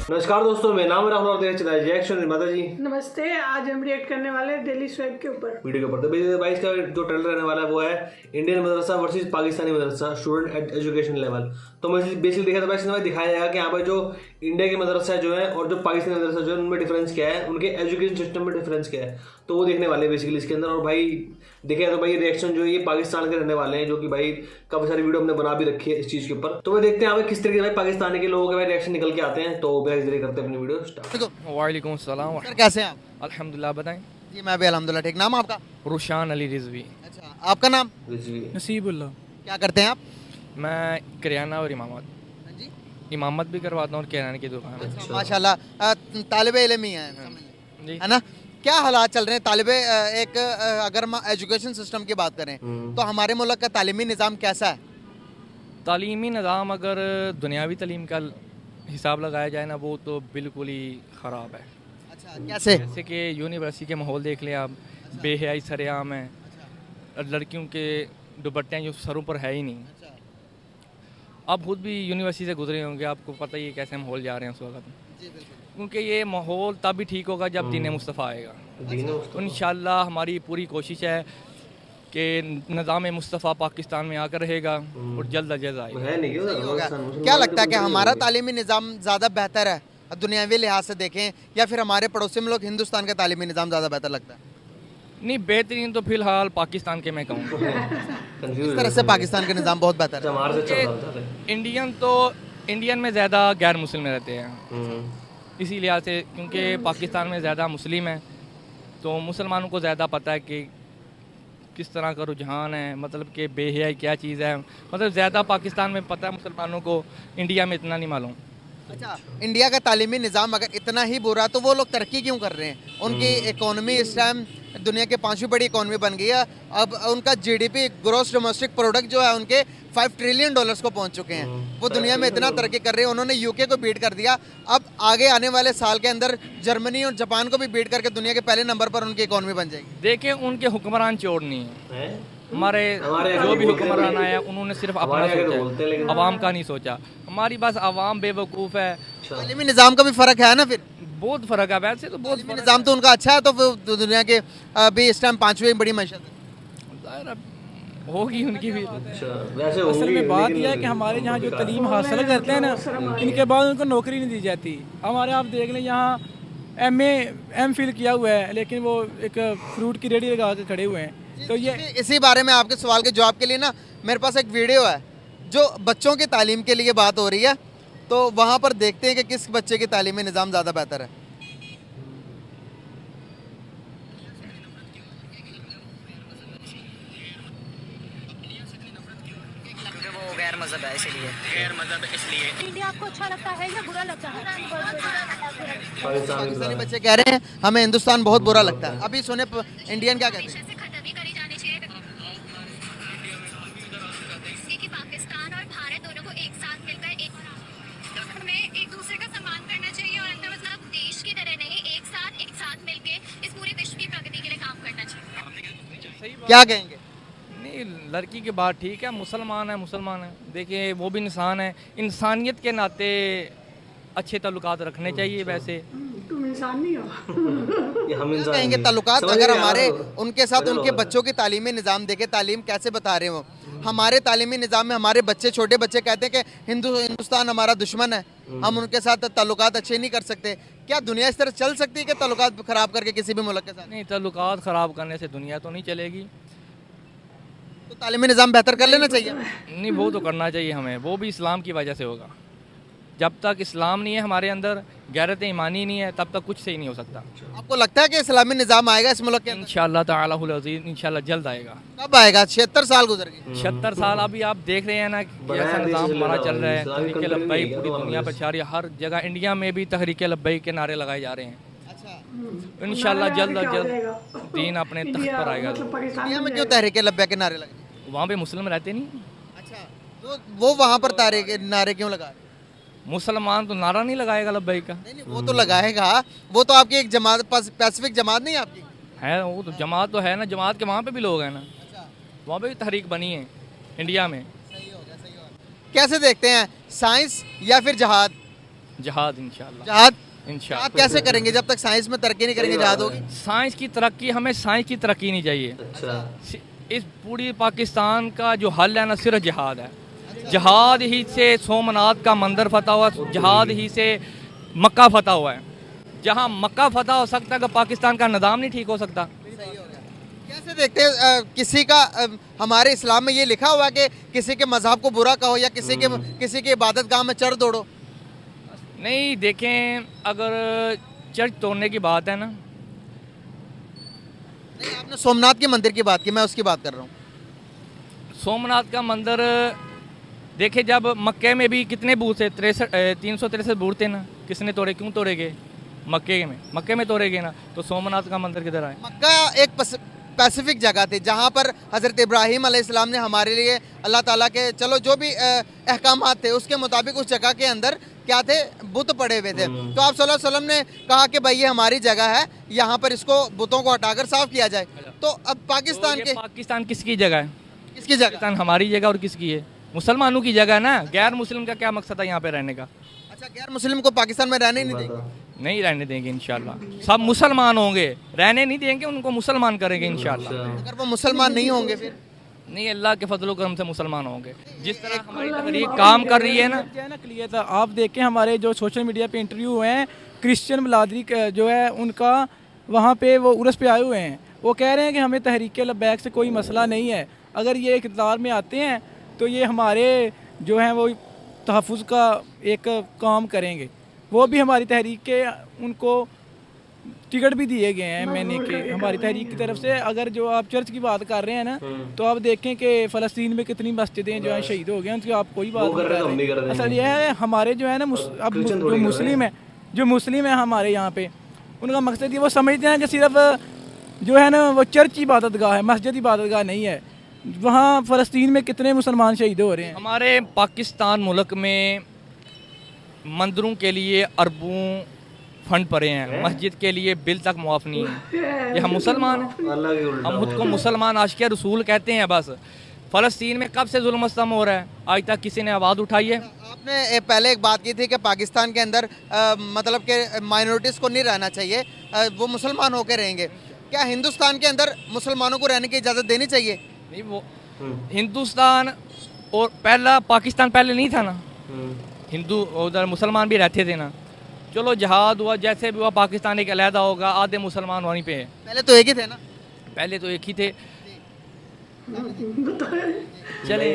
नमस्कार दोस्तों, मेरा नाम राहुल और देख चला रिएक्शन निर्माता जी। नमस्ते। आज हम रिएक्ट करने वाले हैं दिल्ली स्वैग के ऊपर, वीडियो के ऊपर। तो 2022 का जो ट्रेलर रहने वाला है वो है इंडियन मदरसा वर्सेस पाकिस्तानी मदरसा स्टूडेंट एजुकेशन लेवल। तो बेसिकली देखा था इसमें दिखाया जाएगा कि यहाँ पर जो इंडिया के मदरसा जो है और जो पाकिस्तानी मदरसा जो है उनमें डिफरेंस क्या है, उनके एजुकेशन सिस्टम में डिफरेंस क्या है, तो वो देखने वाले बेसिकली इसके अंदर। और भाई देखिए तो भाई रिएक्शन जो है ये पाकिस्तान के रहने वाले हैं, जो कि भाई काफी सारी वीडियो हमने बना भी रखी है इस चीज के ऊपर। तो वो देखते हैं यहाँ किस तरीके से भाई पाकिस्तानी के लोगों के भाई रिएक्शन निकल के आते हैं। तो करते हैं अपनी वीडियो स्टार्ट। वालेकुम सलाम। सर कैसे हैं आप? अल्हम्दुलिल्लाह, बताएं। जी मैं भी अल्हम्दुलिल्लाह ठीक। नाम आपका? रुशान अली रिजवी। अच्छा, आपका नाम? नसीबुल्लाह। क्या करते हैं आप? मैं किराना और इमामत जी इमामत भी करवाता हूँ और किराने की दुकान है। अच्छा, माशाल्लाह तालिबे इल्म ही हैं जी। है ना? क्या हालात चल रहे हैं तालिबे एक अगर हम एजुकेशन सिस्टम की बात करें तो हमारे मुल्क का तालीमी निज़ाम कैसा है? तालीमी निज़ाम अगर दुनियावी तालीम का हिसाब लगाया जाए ना, वो तो बिल्कुल ही ख़राब है। अच्छा, कैसे? जैसे कि यूनिवर्सिटी के माहौल देख लें आप, बेहयाई सरेआम है, लड़कियों के दुपट्टे जो सरों पर है ही नहीं। आप खुद भी यूनिवर्सिटी से गुजरे होंगे, आपको पता ही है कैसे माहौल जा रहे हैं उस वक्त। जी बिल्कुल। क्योंकि ये माहौल तब भी ठीक होगा जब दीन मुस्तफ़ा आएगा। इंशाल्लाह हमारी पूरी कोशिश है कि निज़ाम मुस्तफ़ा पाकिस्तान में आकर रहेगा और जल्द अज जल्द आएगा। क्या लगता है कि हमारा तालीमी निज़ाम ज़्यादा बेहतर है दुनियावी लिहाज से देखें, या फिर हमारे पड़ोसी मुल्क हिंदुस्तान का तालीमी निज़ाम ज़्यादा बेहतर लगता है? नहीं, बेहतरीन तो फिलहाल पाकिस्तान के मैं कहूँगा। इस तरह से पाकिस्तान का निज़ाम बहुत बेहतर है। इंडियन में ज़्यादा गैर मुस्लिम रहते हैं, इसी लिहाज से, क्योंकि पाकिस्तान में ज़्यादा मुस्लिम है तो मुसलमानों को ज़्यादा पता है कि किस तरह का रुझान है, मतलब कि बेहयाई क्या चीज़ है। मतलब ज़्यादा पाकिस्तान में पता है मुसलमानों को, इंडिया में इतना नहीं मालूम। अच्छा, इंडिया का तालीमी निज़ाम अगर इतना ही बुरा तो वो लोग तरक्की क्यों कर रहे हैं? उनकी इकोनॉमी इस टाइम दुनिया की 5वीं बड़ी इकोनॉमी बन गई है। अब उनका जीडीपी ग्रॉस डोमेस्टिक प्रोडक्ट जो है उनके 5 ट्रिलियन डॉलर्स को पहुंच चुके हैं। वो दुनिया में इतना तरक्की कर रहे हैं, उन्होंने यूके को बीट कर दिया। अब आगे आने वाले साल के अंदर जर्मनी और जापान को भी बीट करके दुनिया के पहले नंबर पर उनकी इकोनॉमी बन जाएगी। देखें, उनके हुक्मरान चोर नहीं है। हमारे जो भी हुक्मरान आया उन्होंने सिर्फ अपना सोचा, आवाम का नहीं सोचा। हमारी बस आवाम बेवकूफ़ है। तालीमी निज़ाम का भी फ़र्क है ना? फिर बहुत फ़र्क है वैसे तो, बहुत निज़ाम तो उनका अच्छा है, तो फिर दुनिया के अभी इस टाइम 5वीं बड़ी मैशत है। होगी उनकी भी। असल में बात यह है कि हमारे यहाँ जो तालीम हासिल करते हैं ना, इनके बाद उनको नौकरी नहीं दी जाती। हमारे आप देख लें, यहाँ MA किया हुआ है, लेकिन वो एक फ्रूट की रेडी लगा के खड़े हुए हैं। तो ये इसी बारे में आपके सवाल के जवाब के लिए ना मेरे पास एक वीडियो है जो बच्चों की तालीम के लिए बात हो रही है, तो वहाँ पर देखते हैं कि किस बच्चे की तालीमी निज़ाम ज़्यादा बेहतर है। गैर मजहब है इसलिए इंडिया आपको अच्छा लगता है या बुरा लगता है? पाकिस्तानी बच्चे कह रहे हैं हमें हिंदुस्तान बहुत बुरा लगता है। अभी सुने इंडियन क्या कहते हैं? पाकिस्तान और भारत दोनों को एक साथ मिलकर एक दूसरे का सम्मान करना चाहिए और मतलब देश की तरह नहीं, एक साथ मिलकर इस पूरे विश्व की प्रगति के लिए काम करना चाहिए। क्या कहेंगे? नहीं, लड़की की बात ठीक है, मुसलमान है। देखिए वो भी इंसान है, इंसानियत के नाते अच्छे ताल्लुकात रखने चाहिए। वैसे तुम इंसान नहीं हो। हम इंसान कहेंगे ताल्लुकात अगर हमारे उनके साथ उनके बच्चों की तालीमी निज़ाम देखे, तालीम कैसे बता रहे हो। हमारे तालीमी निज़ाम में हमारे बच्चे, छोटे बच्चे कहते हैं कि हिंदुस्तान हमारा दुश्मन है, हम उनके साथ ताल्लुकात अच्छे नहीं कर सकते। क्या दुनिया इस तरह चल सकती है कि ताल्लुकात ख़राब करके किसी भी मुल्क के साथ? नहीं, ताल्लुकात ख़राब करने से दुनिया तो नहीं चलेगी। तो तालीमी निज़ाम बेहतर कर लेना चाहिए। नहीं, वो तो करना चाहिए हमें, वो भी इस्लाम की वजह से होगा। जब तक इस्लाम नहीं है हमारे अंदर, गैरत ईमानी नहीं है, तब तक कुछ सही नहीं हो सकता। आपको लगता है कि इस्लामी निज़ाम आएगा इस मुल्क के अंदर? इंशाअल्लाह ताला हुल अज़ीज़, इंशाअल्लाह जल्द आएगा। कब आएगा? 76 साल गुजर गए। 76 साल अभी आप देख रहे हैं ना कैसा निज़ाम हमारा चल रहा है। तहरीक लब्बैक पूरी दुनिया पर छा रही है, हर जगह। इंडिया में भी तहरीक लब्बैक के नारे लगाए जा रहे हैं। इंशाअल्लाह जल्द अज जल्द दीन अपने तख्त पर आएगा। इंडिया में क्यों तहरीक लब्बैक के नारे लगे? वहाँ पे मुस्लिम रहते नहीं। अच्छा, तो वो वहाँ पर नारे क्यों लगा रहे? मुसलमान तो नारा नहीं लगाएगा लब्बैक का। नहीं, वो तो लगाएगा। वो तो आपकी एक जमात, स्पेसिफिक जमात नहीं आपकी। है वो तो जमात तो है ना, जमात के वहाँ पे भी लोग हैं ना, वहाँ पे भी तहरीक बनी है इंडिया में। कैसे देखते हैं, साइंस या फिर जहाद? जहाद इंशाल्लाह, जहाद इंशाल्लाह। आप कैसे करेंगे जब तक साइंस में तरक्की नहीं करेंगे, जहाद होगी? साइंस की तरक्की, हमें साइंस की तरक्की नहीं चाहिए। अच्छा, इस पूरी पाकिस्तान का जो हल है ना, सिर्फ जिहाद है। जहाद ही से सोमनाथ का मंदिर फतह हुआ, जहाद ही से मक्का फतह हुआ है। जहाँ मक्का फतह हो सकता है, कि पाकिस्तान का निज़ाम नहीं ठीक हो सकता। कैसे देखते हैं किसी का हमारे इस्लाम में ये लिखा हुआ है कि किसी के मजहब को बुरा कहो या किसी के इबादत गाह में चढ़ दौड़ो? नहीं, देखें, अगर चर्च तोड़ने की बात है ना, नहीं, आपने सोमनाथ के मंदिर की बात की, मैं उसकी बात कर रहा हूँ। सोमनाथ का मंदिर देखे, जब मक्के में भी कितने बूथ थे, 363 बूथ थे ना, किसने तोड़े, क्यों तोड़े गए? मक्के में तोड़े गए ना, तो सोमनाथ का मंदिर किधर आए? मक्का एक पैसिफिक जगह थी जहाँ पर हज़रत इब्राहीम अलैहिस्सलाम ने हमारे लिए अल्लाह ताला के चलो जो भी अहकामात थे उसके मुताबिक उस जगह के अंदर क्या थे, बुत पड़े हुए थे। तो आप सल्लल्लाहु अलैहि वसल्लम ने कहा कि भाई ये हमारी जगह है, यहाँ पर इसको बुतों को हटाकर साफ किया जाए। तो अब पाकिस्तान के पाकिस्तान किसकी जगह है? किसकी जगह? पाकिस्तान हमारी जगह और किसकी है? मुसलमानों की जगह है ना। गैर मुस्लिम का क्या मकसद है यहाँ पे रहने का? अच्छा, गैर मुस्लिम को पाकिस्तान में रहने नहीं देंगे? नहीं रहने देंगे इंशाल्लाह। सब मुसलमान होंगे, रहने नहीं देंगे, उनको मुसलमान करेंगे इंशाल्लाह। अगर वो मुसलमान नहीं होंगे फिर? नहीं, अल्लाह के फजल करम से मुसलमान होंगे। जिस तरह हमारी तहरीक काम कर रही है ना, क्लियर था। आप देखें हमारे जो सोशल मीडिया पे इंटरव्यू हुए हैं, क्रिश्चियन बिलादरी जो है उनका, वहाँ पे वो उर्स पे आए हुए हैं, वो कह रहे हैं कि हमें तहरीक लब्बैक से कोई मसला नहीं है। अगर ये इक़्तिदार में आते हैं तो ये हमारे जो हैं वो तहफ़्फ़ुज़ का एक काम करेंगे। वो भी हमारी तहरीक के, उनको टिकट भी दिए गए हैं मैंने के हमारी तहरीक की तरफ से। अगर जो आप चर्च की बात कर रहे हैं ना, तो आप देखें कि फ़लस्तीन में कितनी मस्जिदें जो हैं शहीद हो गए, उनकी आप कोई बात नहीं कर रहे। असल यह है, हमारे जो है ना अब जो मुस्लिम है हमारे यहाँ पे, उनका मकसद ये, वो समझते हैं कि सिर्फ जो है ना वो चर्च इबादत गाह है, मस्जिद इबादत गाह नहीं है। वहाँ फ़लस्तीन में कितने मुसलमान शहीद हो रहे हैं। हमारे पाकिस्तान मुल्क में मंदिरों के लिए अरबों फंड पड़े हैं, मस्जिद के लिए बिल तक मुआफ़ नहीं है। ये हम मुसलमान हैं, हम खुद को मुसलमान आशिक़ रसूल कहते हैं। बस फ़लस्तीन में कब से जुल्म स्तम हो रहा है, आज तक किसी ने आवाज़ उठाई है? आपने पहले एक बात की थी कि पाकिस्तान के अंदर मतलब कि माइनॉरिटीज़ को नहीं रहना चाहिए, वो मुसलमान होकर रहेंगे। क्या हिंदुस्तान के अंदर मुसलमानों को रहने की इजाज़त देनी चाहिए? नहीं, वो हिंदुस्तान और पहला पाकिस्तान पहले नहीं था ना, हिंदू उधर मुसलमान भी रहते थे ना। चलो जहाद हुआ, जैसे भी हुआ, पाकिस्तान एक अलहदा होगा, आधे मुसलमान वहीं पे हैं। पहले तो एक ही थे ना? पहले तो एक ही थे। चले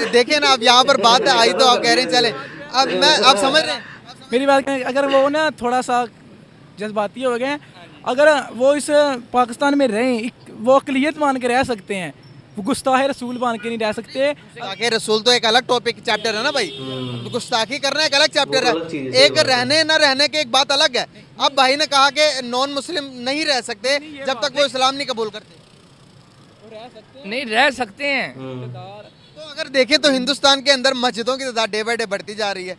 देखें ना, अब यहाँ पर बात आई तो आप कह रहे हैं चले। अब आप समझ रहे हैं मेरी बात करें, अगर वो ना थोड़ा सा जज्बाती हो गए, अगर वो इस पाकिस्तान में रहें, वो अक़लियत मान के रह सकते हैं, वो गुस्ताह रसूल मान के नहीं रह सकते। गुस्ताखे रसूल तो एक अलग टॉपिक चैप्टर है ना भाई, तो गुस्ताखी करना एक अलग चैप्टर है। एक रहने न रहने की एक बात अलग है। अब भाई ने कहा कि नॉन मुस्लिम नहीं रह सकते जब तक वो इस्लाम नहीं कबूल करते। नहीं रह सकते हैं। तो अगर देखें तो हिंदुस्तान के अंदर मस्जिदों की तादाद डे बाई डे बढ़ती जा रही है।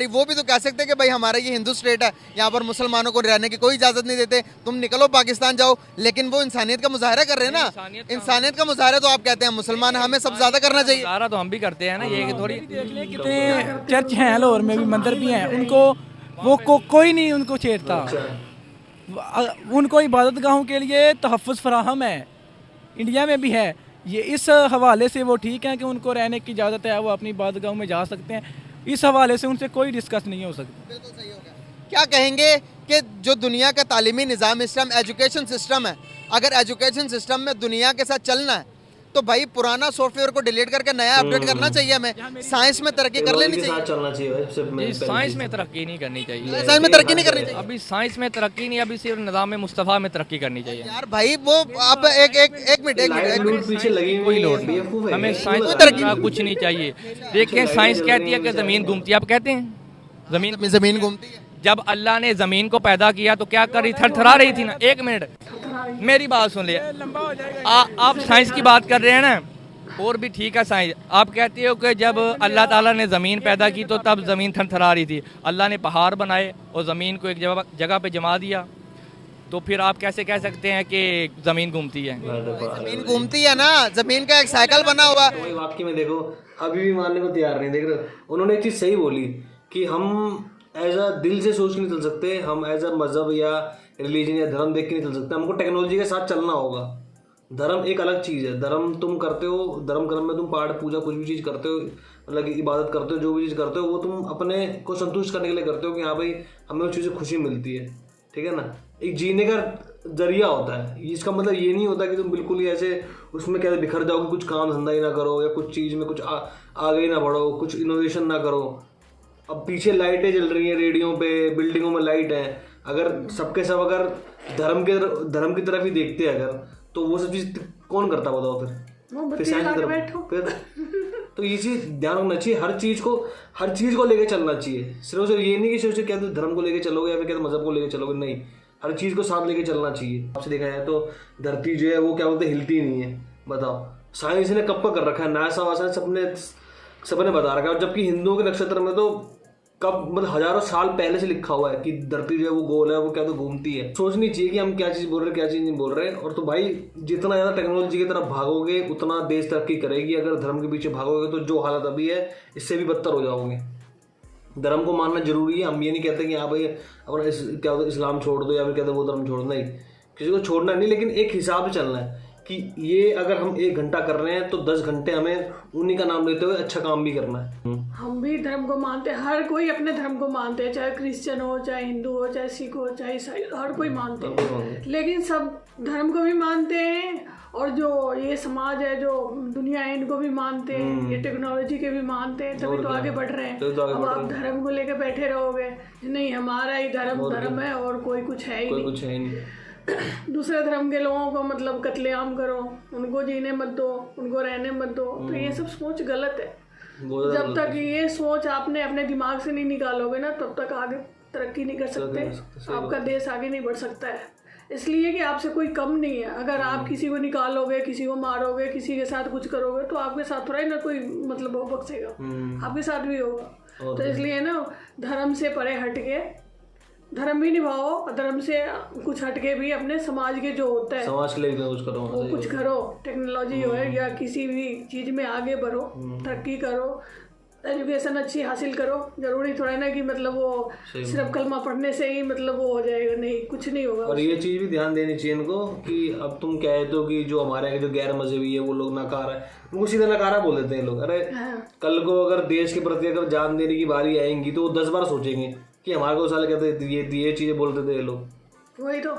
वो भी तो कह सकते हैं कि भाई हमारा ये हिंदू स्टेट है, यहाँ पर मुसलमानों को रहने की कोई इजाज़त नहीं देते, तुम निकलो पाकिस्तान जाओ। लेकिन वो इंसानियत का मुजाहरा कर रहे हैं ना, इंसानियत का मुजाहरा तो आप कहते हैं मुसलमान, हमें सब ज़्यादा करना चाहिए। मुजाहरा तो हम भी करते हैं ना, ये थोड़ी। कितने चर्च हैं लाहौर में भी, मंदिर भी हैं, उनको वो कोई नहीं उनको छेड़ता। उनको इबादत गाहों के लिए तहफ़्फ़ुज़ फराहम है, इंडिया में भी है। ये इस हवाले से वो ठीक है कि उनको रहने की इजाज़त है, वो अपनी इबादत गाहों में जा सकते हैं। इस हवाले से उनसे कोई डिस्कस नहीं हो सकती। बिल्कुल सही हो गया। क्या कहेंगे कि जो दुनिया का तालीमी निज़ाम इस टाइम एजुकेशन सिस्टम है, अगर एजुकेशन सिस्टम में दुनिया के साथ चलना है तो भाई पुराना सॉफ्टवेयर को डिलीट करके नया अपडेट करना चाहिए। हमें साइंस में तरक्की कर लेनी चाहिए। चलना चाहिए। साइंस में तरक्की नहीं करनी चाहिए। साइंस में तरक्की नहीं करनी चाहिए। अभी साइंस में तरक्की नहीं, अभी सिर्फ निज़ाम मुस्तफ़ा में तरक्की करनी चाहिए। यार भाई वो आप एक मिनट पीछे लगी कोई लोड नहीं, हमें साइंस का कुछ नहीं चाहिए। देखिए साइंस कहती है कि ज़मीन घूमती है, आप कहते हैं ज़मीन घूमती है। जब अल्लाह ने ज़मीन को पैदा किया तो क्या कर रही, थरथरा रही थी ना। एक मिनट मेरी बात सुन लिया, आप साइंस की बात कर रहे हैं ना, और भी ठीक है साइंस। आप कहते हो कि जब अल्लाह ताला ने ज़मीन पैदा की तो तब ज़मीन थरथरा रही थी। अल्लाह ने पहाड़ बनाए और ज़मीन को एक जगह पे जमा दिया। तो फिर आप कैसे कह सकते हैं कि ज़मीन घूमती है? जमीन घूमती है ना, जमीन का एक साइकिल बना हुआ। वही वाक्य में देखो अभी भी मानने को तैयार नहीं, देख रहे हो उन्होंने एक चीज़ सही बोली कि हम एज अ दिल से सोच के नहीं चल सकते, हम एज अ मज़हब या रिलीजन या धर्म देख के नहीं चल सकते, हमको टेक्नोलॉजी के साथ चलना होगा। धर्म एक अलग चीज़ है, धर्म तुम करते हो, धर्म कर्म में तुम पाठ पूजा कुछ भी चीज़ करते हो, मतलब कि इबादत करते हो, जो भी चीज़ करते हो वो तुम अपने को संतुष्ट करने के लिए करते हो कि हाँ भाई हमें उस चीज़ से खुशी मिलती है, ठीक है ना। एक जीने का जरिया होता है, इसका मतलब ये नहीं होता कि तुम बिल्कुल ही ऐसे उसमें कैसे बिखर जाओ कि कुछ काम धंधा ही ना करो या कुछ चीज़ में कुछ आगे ही ना बढ़ो, कुछ इनोवेशन ना करो। अब पीछे लाइटें जल रही हैं रेडियो पे, बिल्डिंगों में लाइट है, अगर सबके सब अगर धर्म की तरफ ही देखते हैं अगर, तो वो सब चीज़ कौन करता बताओ फिर साइंस की तरफ फिर। तो ये चीज़ ध्यान रखना चाहिए, हर चीज़ को लेके चलना चाहिए। सिर्फ ये नहीं कि सिर्फ क्या धर्म को लेके चलोगे या फिर क्या मजहब को लेके चलोगे, नहीं, हर चीज़ को साथ लेके चलना चाहिए। आपसे देखा जाए तो धरती जो है वो क्या बोलते हैं हिलती नहीं है, बताओ साइंस ने कब का कर रखा है, नासा वासा सबने बता रखा है। जबकि हिंदुओं के नक्षत्र में तो कब मतलब हजारों साल पहले से लिखा हुआ है कि धरती जो है वो गोल है, वो क्या तो घूमती है। सोचनी चाहिए कि हम क्या चीज़ बोल रहे हैं क्या चीज़ नहीं बोल रहे हैं। और तो भाई जितना ज़्यादा टेक्नोलॉजी की तरफ भागोगे उतना देश तरक्की करेगी, अगर धर्म के पीछे भागोगे तो जो हालत अभी है इससे भी बदतर हो जाओगे। धर्म को मानना जरूरी है, हम ये नहीं कहते कि हाँ भाई अपना क्या होता है इस्लाम छोड़ दो या फिर कहते वो धर्म छोड़ दो, नहीं, किसी को छोड़ना नहीं, लेकिन एक हिसाब से चलना है कि ये अगर हम 1 घंटा कर रहे हैं तो 10 घंटे हमें उन्हीं का नाम लेते हुए अच्छा काम भी करना है। हम भी धर्म को मानते हैं, हर कोई अपने धर्म को मानते हैं, चाहे क्रिश्चियन हो, चाहे हिंदू हो, चाहे सिख हो, चाहे ईसाई, हर कोई मानते हैं। लेकिन सब धर्म को भी मानते हैं और जो ये समाज है, जो दुनिया है, इनको भी मानते हैं, ये टेक्नोलॉजी के भी मानते हैं, तभी तो आगे बढ़ रहे हैं। अब आप धर्म को लेकर बैठे रहोगे, नहीं हमारा ही धर्म है और कोई कुछ है ही नहीं। दूसरे धर्म के लोगों को मतलब कत्लेआम करो, उनको जीने मत दो, उनको रहने मत दो, तो ये सब सोच गलत है। जब तक ये सोच आपने अपने दिमाग से नहीं निकालोगे ना, तब तक आगे तरक्की नहीं कर सकते, आपका देश आगे नहीं बढ़ सकता है। इसलिए कि आपसे कोई कम नहीं है। अगर आप किसी को निकालोगे, किसी को मारोगे, किसी के साथ कुछ करोगे, तो आपके साथ थोड़ा ही ना कोई मतलब वो बख्शेगा, आपके साथ भी होगा। तो इसलिए ना धर्म से परे हटके धर्म भी निभाओ, धर्म से कुछ हटके भी अपने समाज के जो होता है समाज के लिए कुछ करो, वो कुछ करो, टेक्नोलॉजी हो या किसी भी चीज़ में आगे बढ़ो, तरक्की करो, एजुकेशन अच्छी हासिल करो। जरूरी थोड़ा है ना कि मतलब वो सिर्फ कलमा पढ़ने से ही मतलब वो हो जाएगा, नहीं, कुछ नहीं होगा। और ये चीज़ भी ध्यान देनी चाहिए इनको कि अब तुम कहते हो कि जो हमारे यहाँ जो गैर मजहबी है वो लोग नकारा है, उनको सीधा नकारा बोल देते हैं लोग। अरे कल को अगर देश के प्रति अगर जान देने की बारी आएंगी तो वो 10 बार सोचेंगे कि हमारे को साले कहते ये चीज़ें बोलते थे ये लोग, वही तो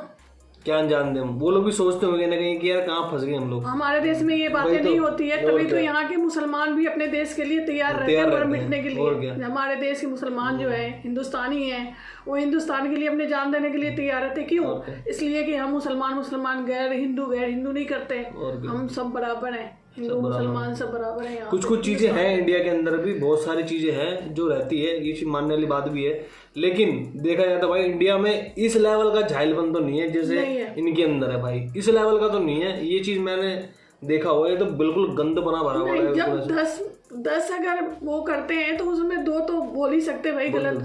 क्या अनजान दे। वो लोग भी सोचते होंगे ना कहीं कि यार कहाँ फंस गए हम लोग। हमारे देश में ये बातें नहीं होती है, तभी तो यहाँ के मुसलमान भी अपने देश के लिए तैयार रहते हैं पर मिटने के लिए। हमारे देश के मुसलमान जो है, हिंदुस्तानी हैं, वो हिंदुस्तान के लिए अपने जान देने के लिए तैयार रहते। क्यों? इसलिए कि हम मुसलमान गैर हिंदू नहीं करते, हम सब बराबर हैं, हिंदू मुसलमान सब बराबर हैं। कुछ चीज़ें हैं इंडिया के अंदर भी, बहुत सारी चीज़ें हैं जो रहती है, ये चीज़ मानने वाली बात भी है। लेकिन देखा जाए तो भाई इंडिया में इस लेवल का झाइलपन तो नहीं है जैसे इनके अंदर है भाई, इस लेवल का तो नहीं है। ये चीज़ मैंने देखा हुआ है, तो बिल्कुल गंद बना भरा हुआ है। जब 10 अगर वो करते हैं तो उसमें 2 तो बोल ही सकते भाई, गलत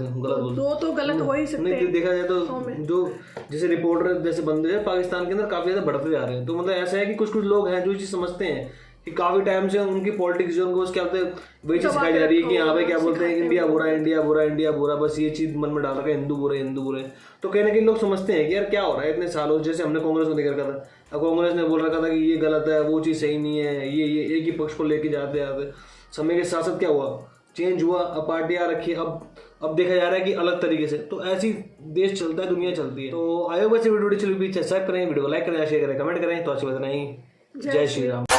2 तो गलत हो ही सकते हैं। देखा जाए तो जो जैसे रिपोर्टर जैसे बंदे हैं पाकिस्तान के अंदर काफ़ी ज़्यादा बढ़ते जा रहे हैं। तो मतलब ऐसा है कि कुछ लोग हैं जो चीज़ समझते हैं कि काफ़ी टाइम से उनकी पॉलिटिक्स जो उनको क्या बोलते हैं वही चीज़ सिखाई जा रही है कि यहाँ पे क्या बोलते हैं इंडिया बुरा, इंडिया बुरा, इंडिया बुरा, बस ये चीज़ मन में डाल रखा है हिंदू बुरे, हिंदू बुरे। तो कहीं ना कहीं लोग समझते हैं कि यार क्या हो रहा है इतने सालों, जैसे हमने कांग्रेस को देख रखा था, अब कांग्रेस ने बोल रखा था कि ये गलत है, वो चीज़ सही नहीं है, ये एक ही पक्ष को लेके जाते आते। समय के साथ साथ क्या हुआ, चेंज हुआ, अब पार्टियाँ रखी, अब देखा जा रहा है कि अलग तरीके से। तो ऐसी देश चलता है, दुनिया चलती है। तो आयो बस वीडियो चलिए सब्सक्राइब करें, वीडियो को लाइक करें, शेयर करें, कमेंट करें। तो अच्छी बात नहीं, जय श्री राम।